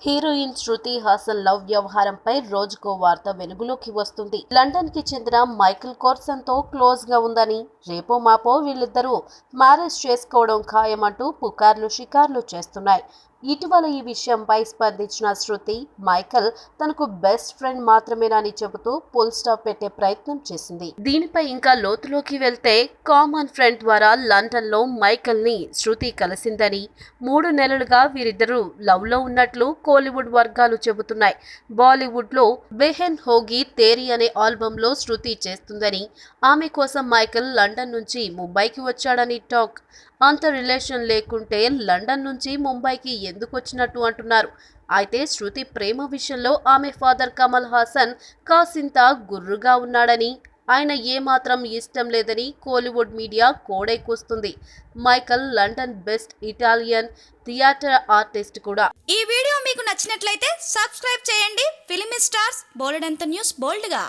Heroine Shruti Haasan love వ్యవహారంపై రోజుకో వార్త వెలుగులోకి వస్తుంది. లండన్ కి చెందిన మైకేల్ కోర్సన్ తో క్లోజ్ గా ఉందని, రేపో మాపో వీళ్ళిద్దరూ మ్యారేజ్ చేసుకోవడం ఖాయమంటూ పుకార్లు షికార్లు చేస్తున్నాయి. ఇటీవల ఈ విషయంపై స్పందించిన శృతి, మైకేల్ తనకు బెస్ట్ ఫ్రెండ్ మాత్రమేనని చెబుతూ ఫుల్ స్టాప్ పెట్టే ప్రయత్నం చేసింది. దీనిపై ఇంకా లోతులోకి వెళ్తే, కామన్ ఫ్రెండ్ ద్వారా లండన్ లో మైకేల్ ని శృతి కలిసిందని, 3 నెలలుగా వీరిద్దరూ లవ్ లో ఉన్నట్లు కోలీవుడ్ వర్గాలు చెబుతున్నాయి. బాలీవుడ్ లో బెహెన్ హోగి తేరీ అనే ఆల్బమ్ లో శృతి చేస్తుందని, ఆమె కోసం మైకేల్ లండన్ నుంచి ముంబైకి వచ్చాడని టాక్. అంత రిలేషన్ లేకుంటే లండన్ నుంచి ముంబైకి ఎందుకు వచ్చినట్టు అంటున్నారు. అయితే శృతి ప్రేమ విషయంలో ఆమె ఫాదర్ కమల్ హాసన్ కాసింత గుర్రుగా ఉన్నాడని, ఆయన ఏమాత్రం ఇష్టం లేదని కోలీవుడ్ మీడియా కోడై కూస్తుంది. Michael London best Italian theatre artist కూడా. ఈ వీడియో మీకు నచ్చినట్లయితే సబ్స్క్రైబ్ చేయండి. ఫిలిమి స్టార్స్ బోలెడంత న్యూస్ బోల్డ్గా.